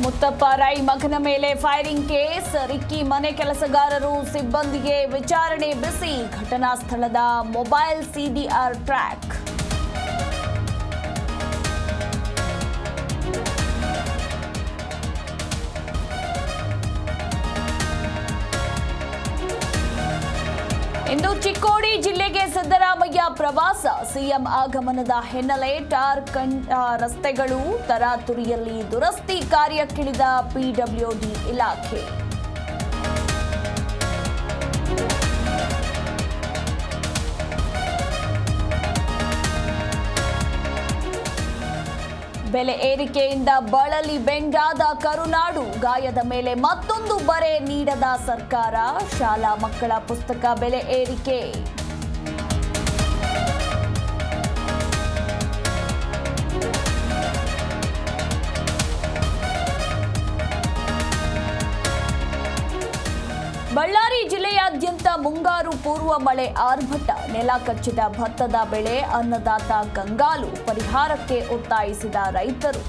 ಮುತ್ತಪ್ಪ ರೈ ಮಗನ ಮೇಲೆ firing case, Ricky ಮನೆ ಕೆಲಸಗಾರರು ಸಿಬ್ಬಂದಿಗೆ ವಿಚಾರಣೆ ಬಿಸಿ, ಘಟನಾ ಸ್ಥಳದ ಮೊಬೈಲ್ ಸಿಡಿಆರ್ ಟ್ರ್ಯಾಕ್. ಇಂದು ಚಿಕ್ಕೋಡಿ ಜಿಲ್ಲೆಗೆ ಸಿದ್ದರಾಮಯ್ಯ ಪ್ರವಾಸ, ಸಿಎಂ ಆಗಮನದ ಹಿನ್ನೆಲೆ ಟಾರ್ ರಸ್ತೆಗಳು ತರಾತುರಿಯಲ್ಲಿ ದುರಸ್ತಿ ಕಾರ್ಯಕ್ಕಿಳಿದ ಪಿಡಬ್ಲ್ಯೂಡಿ ಇಲಾಖೆ. ಬೆಲೆ ಏರಿಕೆಯಿಂದ ಬಳಲಿ ಬೆಂಗಾದ ಕರುನಾಡು, ಗಾಯದ ಮೇಲೆ ಮತ್ತೊಂದು ಬರೆ ನೀಡದ ಸರ್ಕಾರ, ಶಾಲಾ ಮಕ್ಕಳ ಪುಸ್ತಕ ಬೆಲೆ ಏರಿಕೆ. ಬಳ್ಳಾರಿ ಜಿಲ್ಲೆಯಾದ್ಯಂತ ಮುಂಗಾರು ಪೂರ್ವ ಮಳೆ ಆರ್ಭಟ, ನೆಲ ಕಚ್ಚಿದ ಭತ್ತದ ಬೆಳೆ, ಅನ್ನದಾತ ಕಂಗಾಲು, ಪರಿಹಾರಕ್ಕೆ ಒತ್ತಾಯಿಸಿದ ರೈತರು.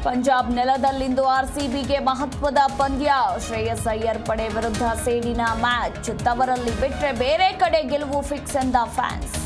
ಪಂಜಾಬ್ ನೆಲದಲ್ಲಿಂದು ಆರ್ಸಿಬಿಗೆ ಮಹತ್ವದ ಪಂದ್ಯ, ಶ್ರೇಯಸ್ ಅಯ್ಯರ್ ಪಡೆ ವಿರುದ್ಧ ಸೇಡಿನ ಮ್ಯಾಚ್, ತವರಲ್ಲಿ ಬಿಟ್ರೆ ಬೇರೆ ಕಡೆ ಗೆಲುವು ಫಿಕ್ಸ್ ಎಂದ ಫ್ಯಾನ್ಸ್.